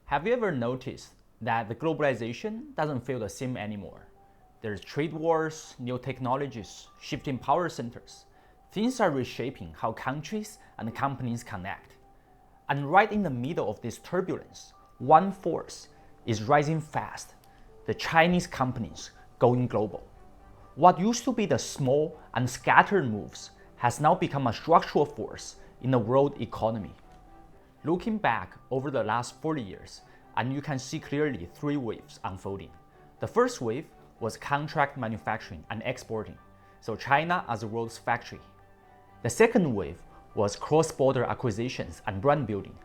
Have you ever noticed that the globalization doesn't feel the same anymore? There's trade wars, new technologies, shifting power centers. Things are reshaping how countries and companies connect. And right in the middle of this turbulence, one force is rising fast: the Chinese companies going global. What used to be the small and scattered moves has now become a structural force in the world economy. Looking back over the last 40 years, and you can see clearly three waves unfolding. The first wave was contract manufacturing and exporting, so China as the world's factory. The second wave was cross-border acquisitions and brand building,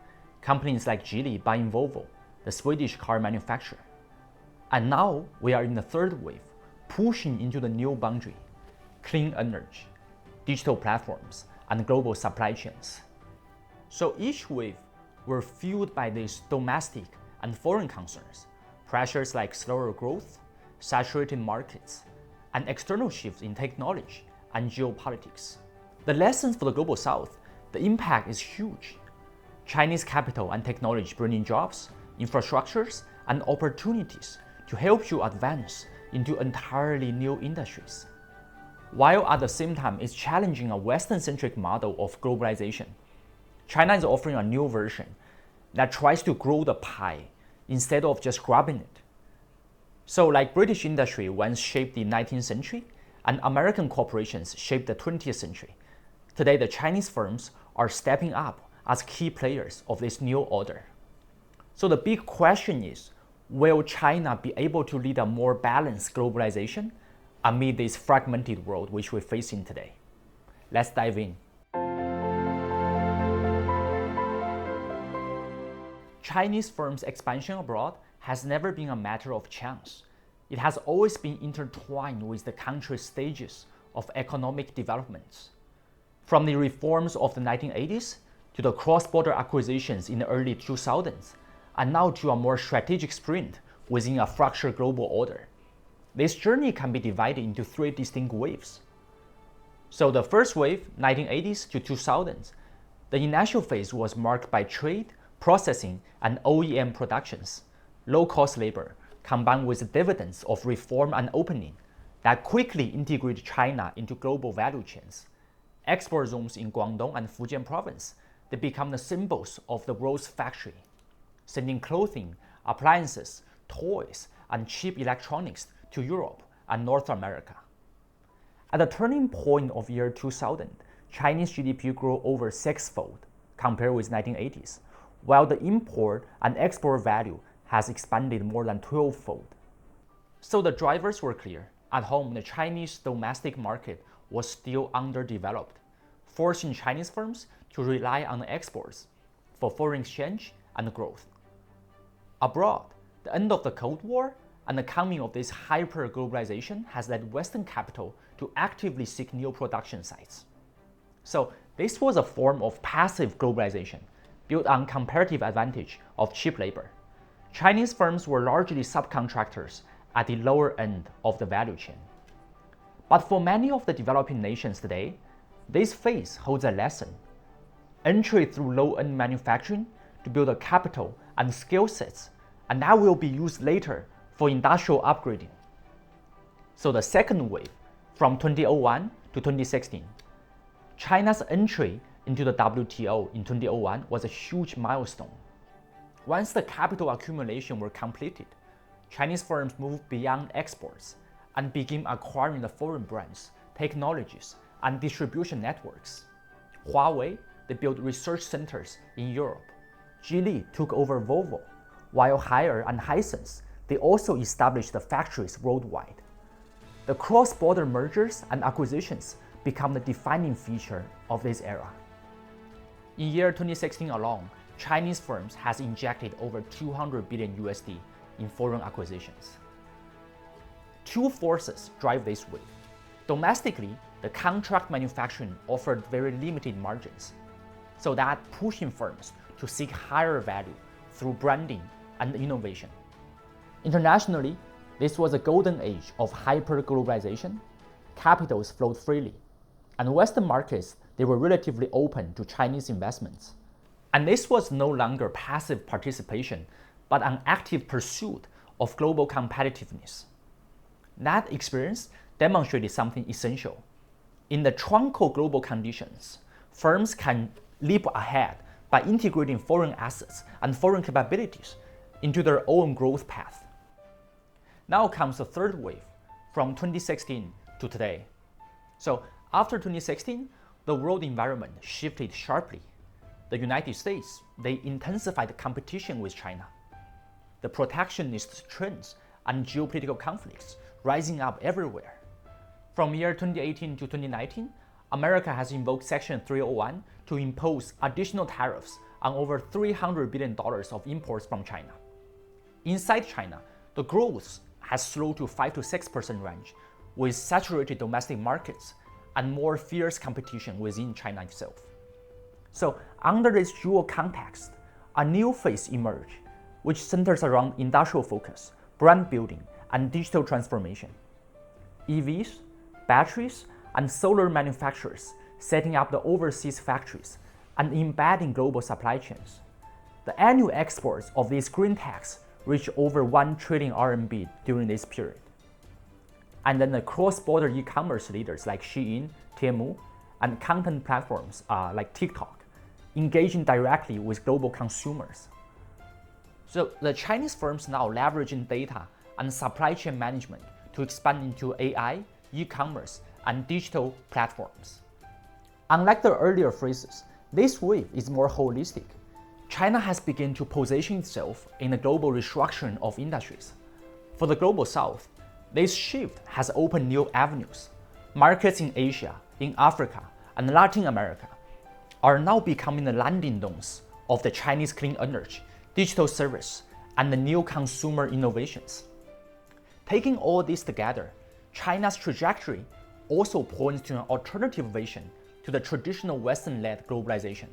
companies like Geely buying Volvo, the Swedish car manufacturer. And now we are in the third wave, pushing into the new boundary: clean energy, digital platforms, and global supply chains. So each wave were fueled by these domestic and foreign concerns, pressures like slower growth, saturated markets, and external shifts in technology and geopolitics. The lessons for the Global South: the impact is huge. Chinese capital and technology bringing jobs, infrastructures, and opportunities to help you advance into entirely new industries. While at the same time it's challenging a Western-centric model of globalization, China is offering a new version that tries to grow the pie instead of just grabbing it. So like British industry once shaped the 19th century and American corporations shaped the 20th century, today the Chinese firms are stepping up as key players of this new order. So the big question is, will China be able to lead a more balanced globalization amid this fragmented world which we're facing today? Let's dive in. Chinese firms' expansion abroad has never been a matter of chance. It has always been intertwined with the country's stages of economic developments. From the reforms of the 1980s to the cross-border acquisitions in the early 2000s, and now to a more strategic sprint within a fractured global order. This journey can be divided into three distinct waves. So the first wave, 1980s to 2000s, the initial phase was marked by trade, processing, and OEM productions, low-cost labor, combined with the dividends of reform and opening that quickly integrated China into global value chains. Export zones in Guangdong and Fujian province, they become the symbols of the world's factory, sending clothing, appliances, toys, and cheap electronics to Europe and North America. At the turning point of year 2000, Chinese GDP grew over sixfold compared with 1980s, while the import and export value has expanded more than 12-fold. So the drivers were clear. At home, the Chinese domestic market was still underdeveloped, forcing Chinese firms to rely on exports for foreign exchange and growth. Abroad, the end of the Cold War and the coming of this hyper-globalization has led Western capital to actively seek new production sites. So this was a form of passive globalization, built on comparative advantage of cheap labor. Chinese firms were largely subcontractors at the lower end of the value chain. But for many of the developing nations today, this phase holds a lesson. Entry through low-end manufacturing to build a capital and skill sets, and that will be used later for industrial upgrading. So the second wave, from 2001 to 2016, China's entry into the WTO in 2001 was a huge milestone. Once the capital accumulation were completed, Chinese firms moved beyond exports and began acquiring the foreign brands, technologies, and distribution networks. Huawei, they built research centers in Europe. Geely took over Volvo, while Haier and Hisense, they also established the factories worldwide. The cross-border mergers and acquisitions become the defining feature of this era. In year 2016 alone, Chinese firms has injected over 200 billion USD in foreign acquisitions. Two forces drive this wave. Domestically, the contract manufacturing offered very limited margins, so that pushing firms to seek higher value through branding and innovation. Internationally, this was a golden age of hyper-globalization. Capitals flowed freely, and Western markets, they were relatively open to Chinese investments. And this was no longer passive participation, but an active pursuit of global competitiveness. That experience demonstrated something essential. In the truncal global conditions, firms can leap ahead by integrating foreign assets and foreign capabilities into their own growth path. Now comes the third wave, from 2016 to today. So after 2016, the world environment shifted sharply. The United States, they intensified competition with China. The protectionist trends and geopolitical conflicts rising up everywhere. From year 2018 to 2019, America has invoked Section 301 to impose additional tariffs on over $300 billion of imports from China. Inside China, the growth has slowed to 5 to 6% range, with saturated domestic markets and more fierce competition within China itself. So under this dual context, a new phase emerged, which centers around industrial focus, brand building, and digital transformation. EVs, batteries, and solar manufacturers setting up the overseas factories and embedding global supply chains. The annual exports of these green techs reached over 1 trillion RMB during this period. And then the cross-border e-commerce leaders like Shein, Temu, and content platforms like TikTok engaging directly with global consumers. So the Chinese firms now leveraging data and supply chain management to expand into AI, e-commerce, and digital platforms. Unlike the earlier phases, this wave is more holistic. China has begun to position itself in the global restructuring of industries. For the Global South, this shift has opened new avenues. Markets in Asia, in Africa, and Latin America are now becoming the landing zones of the Chinese clean energy, digital service, and the new consumer innovations. Taking all this together, China's trajectory also points to an alternative vision to the traditional Western-led globalization.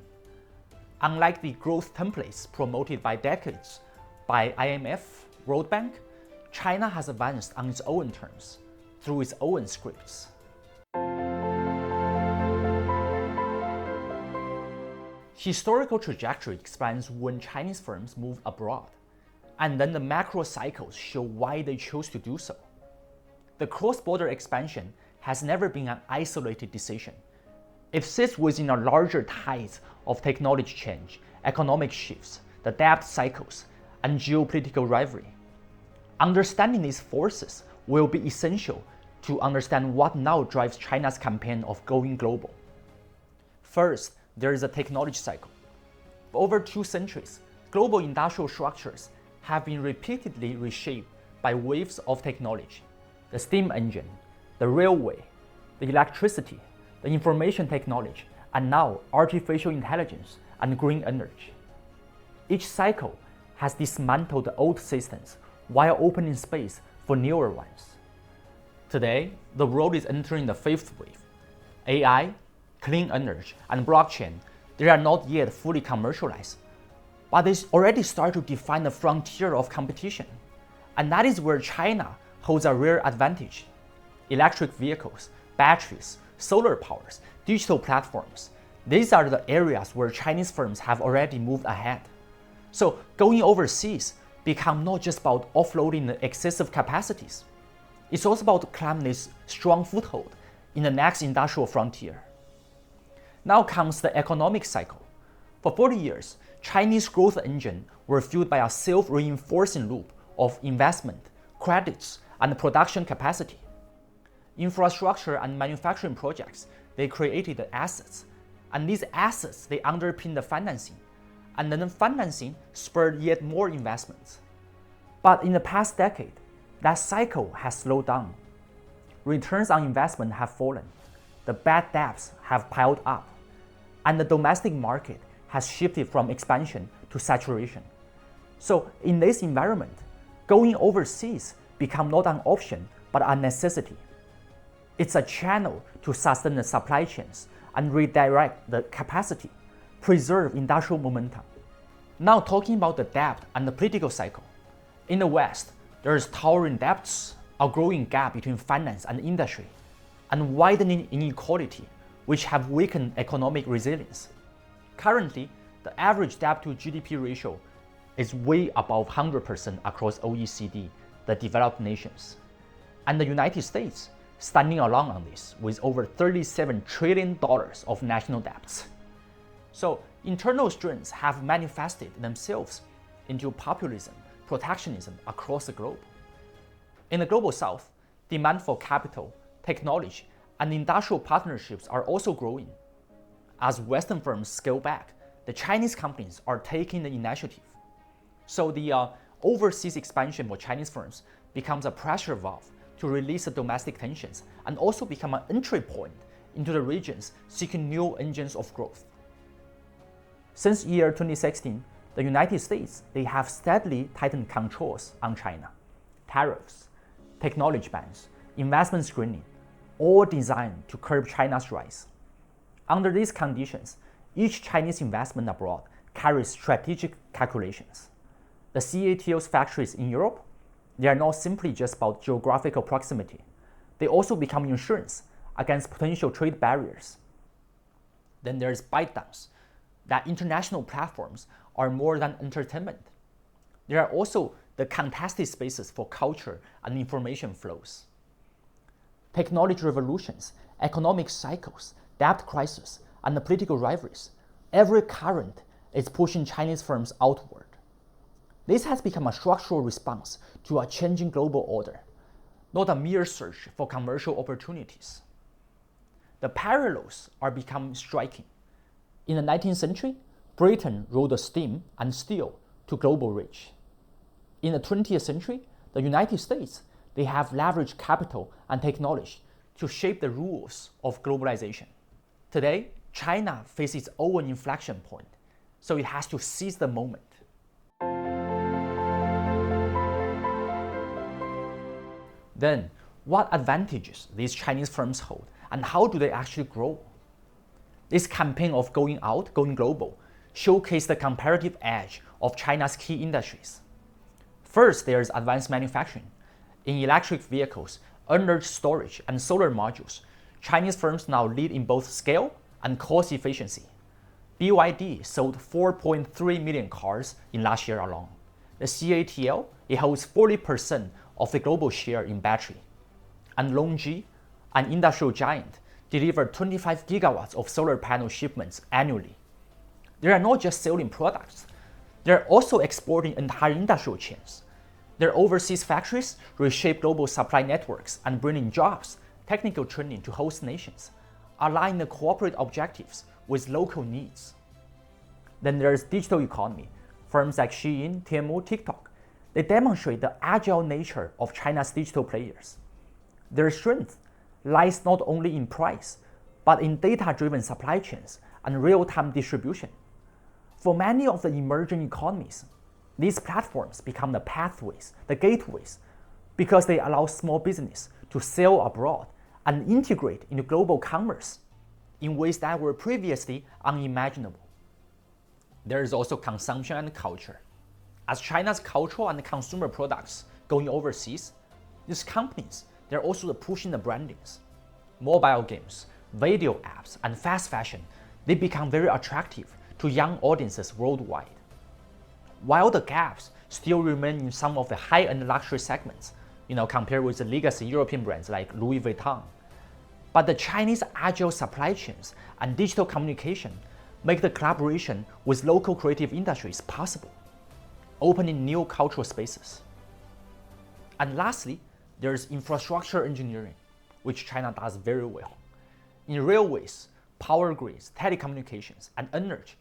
Unlike the growth templates promoted by decades by IMF, World Bank, China has advanced on its own terms, through its own scripts. Historical trajectory explains when Chinese firms move abroad, and then the macro cycles show why they chose to do so. The cross-border expansion has never been an isolated decision. It sits within a larger tide of technology change, economic shifts, the debt cycles, and geopolitical rivalry. Understanding these forces will be essential to understand what now drives China's campaign of going global. First, there is a technology cycle. For over 2 centuries, global industrial structures have been repeatedly reshaped by waves of technology: the steam engine, the railway, the electricity, the information technology, and now artificial intelligence and green energy. Each cycle has dismantled the old systems while opening space for newer ones. Today, the world is entering the 5th wave. AI, clean energy, and blockchain, they are not yet fully commercialized, but they already start to define the frontier of competition. And that is where China holds a rare advantage. Electric vehicles, batteries, solar powers, digital platforms, these are the areas where Chinese firms have already moved ahead. So going overseas becomes not just about offloading the excessive capacities. It's also about claiming this strong foothold in the next industrial frontier. Now comes the economic cycle. For 40 years, Chinese growth engines were fueled by a self-reinforcing loop of investment, credits, and production capacity. Infrastructure and manufacturing projects, they created the assets, and these assets, they underpin the financing, and then the financing spurred yet more investments. But in the past decade, that cycle has slowed down. Returns on investment have fallen, the bad debts have piled up, and the domestic market has shifted from expansion to saturation. So in this environment, going overseas becomes not an option, but a necessity. It's a channel to sustain the supply chains and redirect the capacity, preserve industrial momentum. Now talking about the debt and the political cycle. In the West, there is towering debts, a growing gap between finance and industry, and widening inequality, which have weakened economic resilience. Currently, the average debt to GDP ratio is way above 100% across OECD, the developed nations. And the United States standing alone on this with over $37 trillion of national debts. So internal strengths have manifested themselves into populism, protectionism across the globe. In the Global South, demand for capital, technology, and industrial partnerships are also growing. As Western firms scale back, the Chinese companies are taking the initiative. So the overseas expansion for Chinese firms becomes a pressure valve to release the domestic tensions and also become an entry point into the regions seeking new engines of growth. Since year 2016, the United States, they have steadily tightened controls on China. Tariffs, technology bans, investment screening, all designed to curb China's rise. Under these conditions, each Chinese investment abroad carries strategic calculations. The CATL's factories in Europe, they are not simply just about geographical proximity. They also become insurance against potential trade barriers. Then there's ByteDance, that international platforms are more than entertainment. They are also the contested spaces for culture and information flows. Technology revolutions, economic cycles, debt crisis, and the political rivalries, every current is pushing Chinese firms outward. This has become a structural response to a changing global order, not a mere search for commercial opportunities. The parallels are becoming striking. In the 19th century, Britain rode the steam and steel to global reach. In the 20th century, the United States, they have leveraged capital and technology to shape the rules of globalization. Today, China faces its own inflection point, so it has to seize the moment. Then, what advantages these Chinese firms hold, and how do they actually grow? This campaign of going out, going global, showcased the comparative edge of China's key industries. First, there's advanced manufacturing. In electric vehicles, energy storage, and solar modules, Chinese firms now lead in both scale and cost efficiency. BYD sold 4.3 million cars in last year alone. The CATL, it holds 40% of the global share in battery. And LONGi, an industrial giant, delivered 25 gigawatts of solar panel shipments annually. They are not just selling products, they're also exporting entire industrial chains. Their overseas factories reshape global supply networks and bring in jobs, technical training to host nations, align the corporate objectives with local needs. Then there's digital economy. Firms like Shein, Temu, TikTok, they demonstrate the agile nature of China's digital players. Their strength lies not only in price, but in data-driven supply chains and real-time distribution. For many of the emerging economies, these platforms become the pathways, the gateways, because they allow small business to sell abroad and integrate into global commerce in ways that were previously unimaginable. There is also consumption and culture. As China's cultural and consumer products going overseas, these companies, they're also pushing the brandings. Mobile games, video apps, and fast fashion, they become very attractive to young audiences worldwide. While the gaps still remain in some of the high-end luxury segments, compared with the legacy European brands like Louis Vuitton. But the Chinese agile supply chains and digital communication make the collaboration with local creative industries possible, opening new cultural spaces. And lastly, there's infrastructure engineering, which China does very well. In railways, power grids, telecommunications, and energy,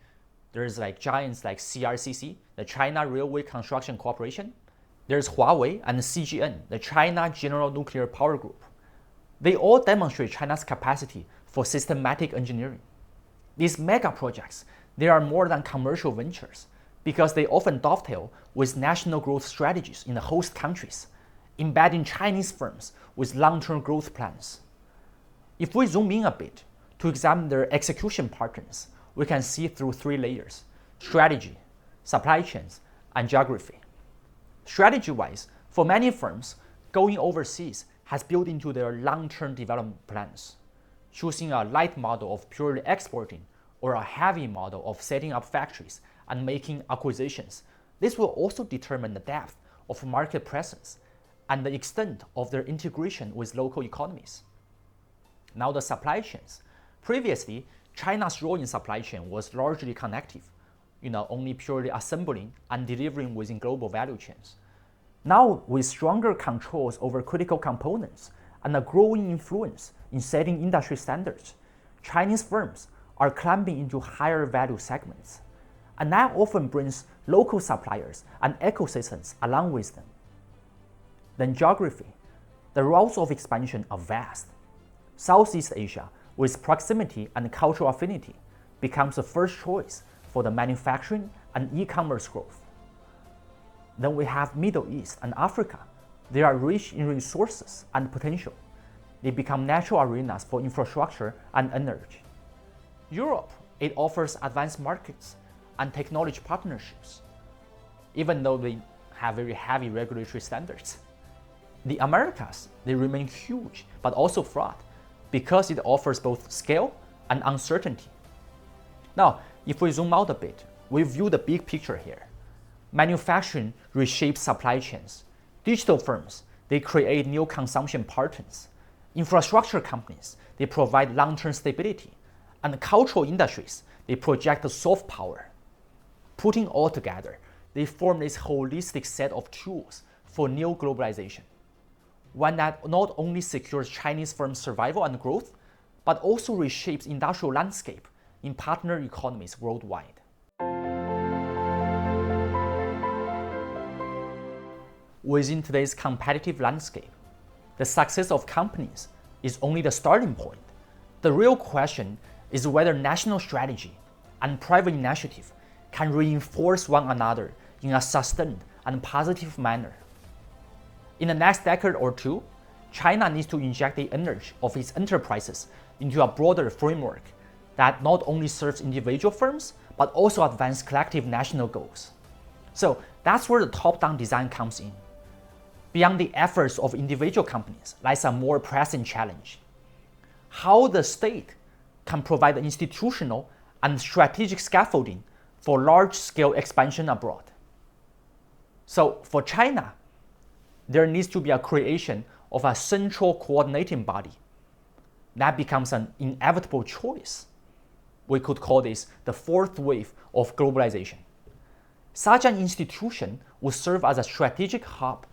there's giants like CRCC, the China Railway Construction Corporation. There's Huawei and CGN, the China General Nuclear Power Group. They all demonstrate China's capacity for systematic engineering. These mega projects, they are more than commercial ventures because they often dovetail with national growth strategies in the host countries, embedding Chinese firms with long-term growth plans. If we zoom in a bit to examine their execution patterns, we can see through three layers: strategy, supply chains, and geography. Strategy-wise, for many firms, going overseas has built into their long-term development plans. Choosing a light model of purely exporting or a heavy model of setting up factories and making acquisitions This will also determine the depth of market presence and the extent of their integration with local economies. Now the supply chains. Previously, China's role in supply chain was largely connective, only purely assembling and delivering within global value chains. Now, with stronger controls over critical components and a growing influence in setting industry standards, Chinese firms are climbing into higher value segments. And that often brings local suppliers and ecosystems along with them. Then geography. The routes of expansion are vast. Southeast Asia, with proximity and cultural affinity, becomes the first choice for the manufacturing and e-commerce growth. Then we have Middle East and Africa. They are rich in resources and potential. They become natural arenas for infrastructure and energy. Europe, it offers advanced markets and technology partnerships, even though they have very heavy regulatory standards. The Americas, they remain huge, but also fraught, because it offers both scale and uncertainty. Now, if we zoom out a bit, we view the big picture here. Manufacturing reshapes supply chains. Digital firms, they create new consumption patterns. Infrastructure companies, they provide long-term stability. And cultural industries, they project soft power. Putting all together, they form this holistic set of tools for new globalization. One that not only secures Chinese firms' survival and growth, but also reshapes industrial landscape in partner economies worldwide. Within today's competitive landscape, the success of companies is only the starting point. The real question is whether national strategy and private initiative can reinforce one another in a sustained and positive manner. In the next decade or two, China needs to inject the energy of its enterprises into a broader framework that not only serves individual firms, but also advances collective national goals. So that's where the top-down design comes in. Beyond the efforts of individual companies lies a more pressing challenge: how the state can provide institutional and strategic scaffolding for large-scale expansion abroad. So for China, there needs to be a creation of a central coordinating body. That becomes an inevitable choice. We could call this the fourth wave of globalization. Such an institution would serve as a strategic hub,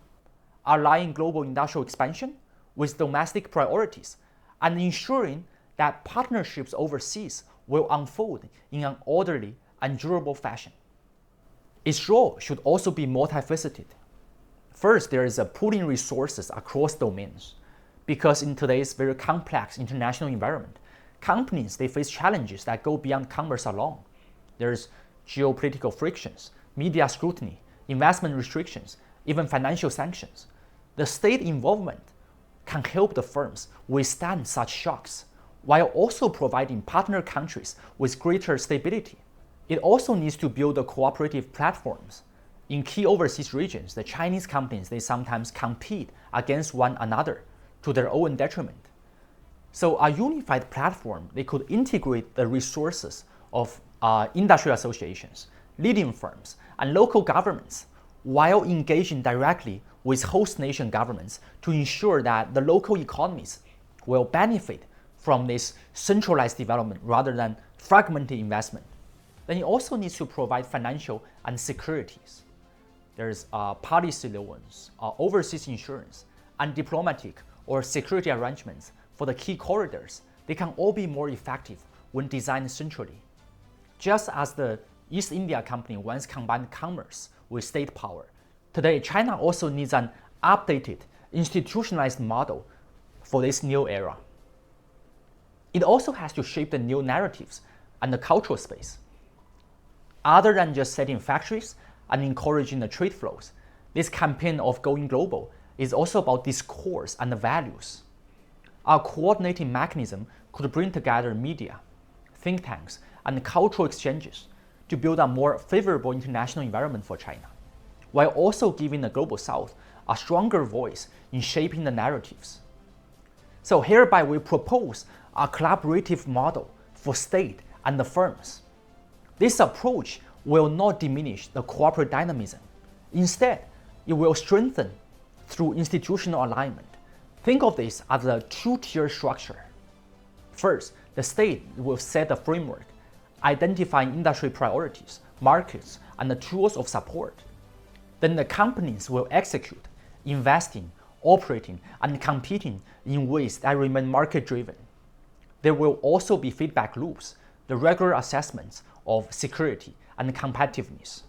aligning global industrial expansion with domestic priorities and ensuring that partnerships overseas will unfold in an orderly and durable fashion. Its role should also be multifaceted. First, there is a pooling resources across domains, because in today's very complex international environment, companies, they face challenges that go beyond commerce alone. There's geopolitical frictions, media scrutiny, investment restrictions, even financial sanctions. The state involvement can help the firms withstand such shocks, while also providing partner countries with greater stability. It also needs to build the cooperative platforms. In key overseas regions, the Chinese companies, they sometimes compete against one another to their own detriment. So a unified platform, they could integrate the resources of industrial associations, leading firms, and local governments, while engaging directly with host nation governments to ensure that the local economies will benefit from this centralized development rather than fragmented investment. Then it also needs to provide financial and securities. There's policy loans, overseas insurance, and diplomatic or security arrangements for the key corridors. They can all be more effective when designed centrally. Just as the East India Company once combined commerce with state power, today China also needs an updated, institutionalized model for this new era. It also has to shape the new narratives and the cultural space. Other than just setting factories and encouraging the trade flows, this campaign of going global is also about discourse and the values. A coordinating mechanism could bring together media, think tanks, and cultural exchanges to build a more favorable international environment for China, while also giving the Global South a stronger voice in shaping the narratives. So hereby we propose a collaborative model for state and the firms. This approach will not diminish the corporate dynamism. Instead, it will strengthen through institutional alignment. Think of this as a two-tier structure. First, the state will set the framework, identifying industry priorities, markets, and the tools of support. Then the companies will execute, investing, operating, and competing in ways that remain market-driven. There will also be feedback loops, the regular assessments of security and competitiveness,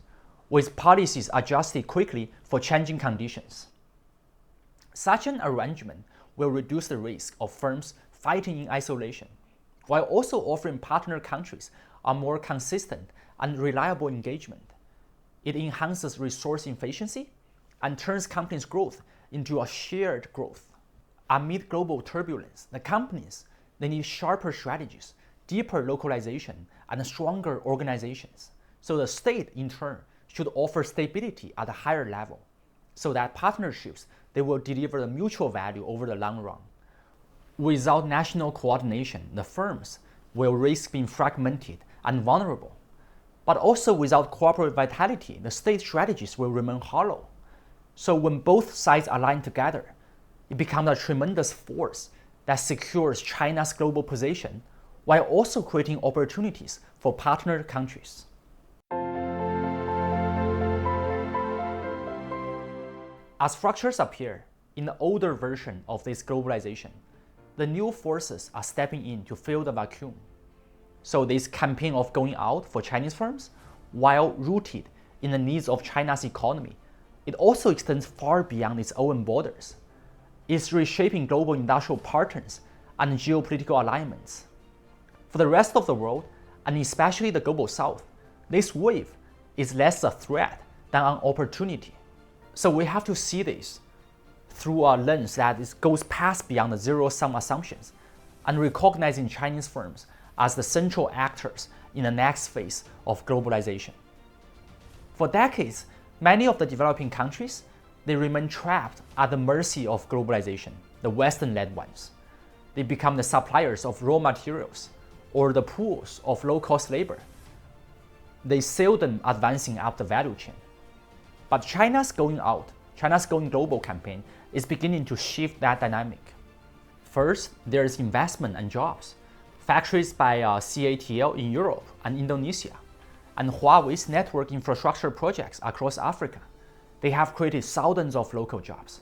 with policies adjusted quickly for changing conditions. Such an arrangement will reduce the risk of firms fighting in isolation, while also offering partner countries a more consistent and reliable engagement. It enhances resource efficiency and turns companies' growth into a shared growth. Amid global turbulence, the companies they need sharper strategies, deeper localization, and stronger organizations. So the state, in turn, should offer stability at a higher level, so that partnerships they will deliver the mutual value over the long run. Without national coordination, the firms will risk being fragmented and vulnerable. But also without corporate vitality, the state strategies will remain hollow. So when both sides align together, it becomes a tremendous force that secures China's global position while also creating opportunities for partner countries. As fractures appear in the older version of this globalization, the new forces are stepping in to fill the vacuum. So this campaign of going out for Chinese firms, while rooted in the needs of China's economy, it also extends far beyond its own borders. It's reshaping global industrial patterns and geopolitical alignments. For the rest of the world, and especially the global south, this wave is less a threat than an opportunity. So we have to see this through a lens that goes past beyond the zero-sum assumptions and recognizing Chinese firms as the central actors in the next phase of globalization. For decades, many of the developing countries, they remain trapped at the mercy of globalization, the Western-led ones. They become the suppliers of raw materials or the pools of low-cost labor. They seldom advancing up the value chain. But China's going global campaign is beginning to shift that dynamic. First, there is investment and jobs. Factories by CATL in Europe and Indonesia, and Huawei's network infrastructure projects across Africa. They have created thousands of local jobs.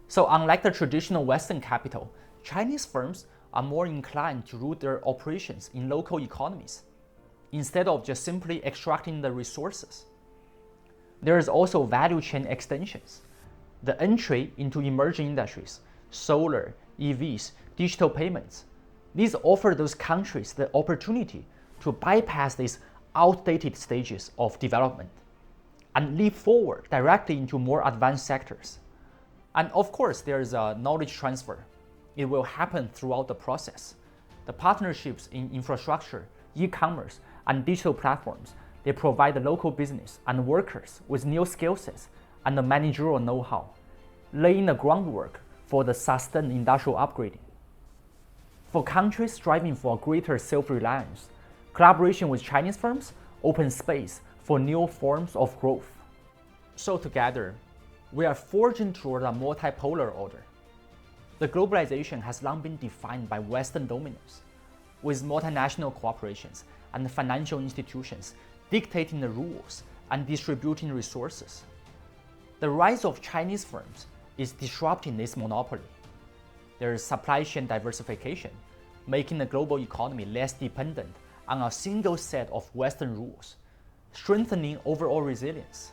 So unlike the traditional Western capital, Chinese firms are more inclined to root their operations in local economies, instead of just simply extracting the resources. There is also value chain extensions. The entry into emerging industries, solar, EVs, digital payments, these offer those countries the opportunity to bypass these outdated stages of development and leap forward directly into more advanced sectors. And of course, there is a knowledge transfer. It will happen throughout the process. The partnerships in infrastructure, e-commerce, and digital platforms, they provide the local business and workers with new skill sets and the managerial know-how, laying the groundwork for the sustained industrial upgrading. For countries striving for greater self-reliance, collaboration with Chinese firms opens space for new forms of growth. So together, we are forging toward a multipolar order. The globalization has long been defined by Western dominance, with multinational corporations and financial institutions dictating the rules and distributing resources. The rise of Chinese firms is disrupting this monopoly. There is supply chain diversification, making the global economy less dependent on a single set of Western rules, strengthening overall resilience.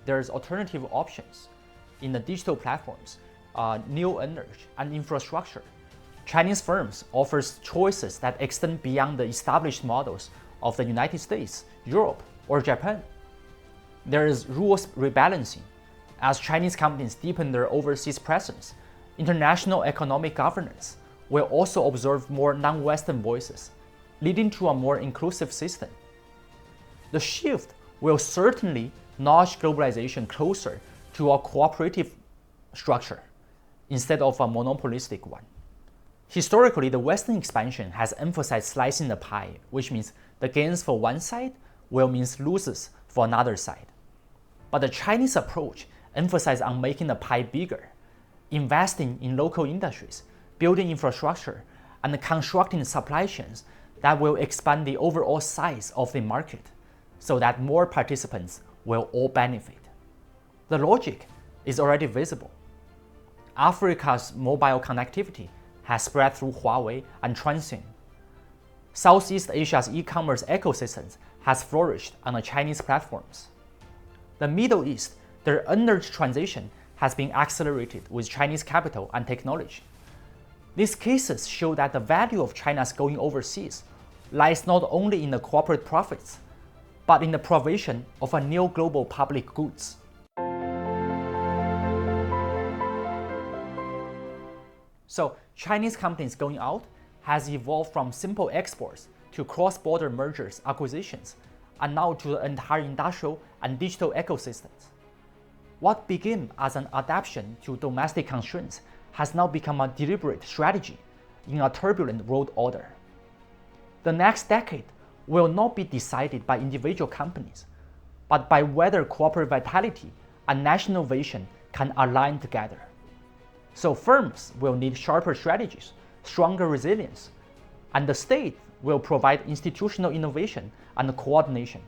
There's alternative options in the digital platforms, new energy and infrastructure. Chinese firms offers choices that extend beyond the established models of the United States, Europe, or Japan. There is rules rebalancing. As Chinese companies deepen their overseas presence, international economic governance will also observe more non-Western voices, leading to a more inclusive system. The shift will certainly nudge globalization closer to a cooperative structure instead of a monopolistic one. Historically, the Western expansion has emphasized slicing the pie, which means the gains for one side will mean losses for another side. But the Chinese approach emphasizes on making the pie bigger, investing in local industries, building infrastructure, and constructing supply chains that will expand the overall size of the market so that more participants will all benefit. The logic is already visible. Africa's mobile connectivity has spread through Huawei and Transsion. Southeast Asia's e-commerce ecosystems has flourished on the Chinese platforms. The Middle East, their energy transition has been accelerated with Chinese capital and technology. These cases show that the value of China's going overseas lies not only in the corporate profits, but in the provision of a new global public goods. So Chinese companies going out has evolved from simple exports to cross-border mergers, acquisitions, and now to the entire industrial and digital ecosystems. What began as an adaptation to domestic constraints has now become a deliberate strategy in a turbulent world order. The next decade will not be decided by individual companies, but by whether corporate vitality and national vision can align together. So firms will need sharper strategies, stronger resilience, and the state will provide institutional innovation and coordination,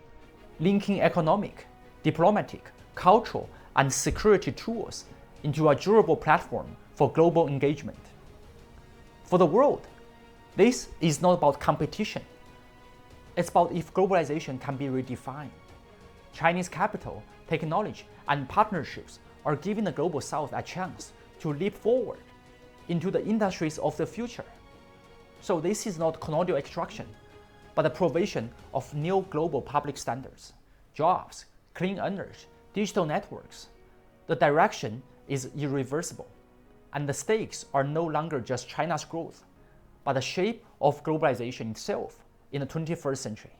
linking economic, diplomatic, cultural, and security tools into a durable platform for global engagement. For the world, this is not about competition. It's about if globalization can be redefined. Chinese capital, technology, and partnerships are giving the Global South a chance to leap forward into the industries of the future. So this is not colonial extraction, but the provision of new global public standards, jobs, clean energy, digital networks. The direction is irreversible, and the stakes are no longer just China's growth, but the shape of globalization itself in the 21st century.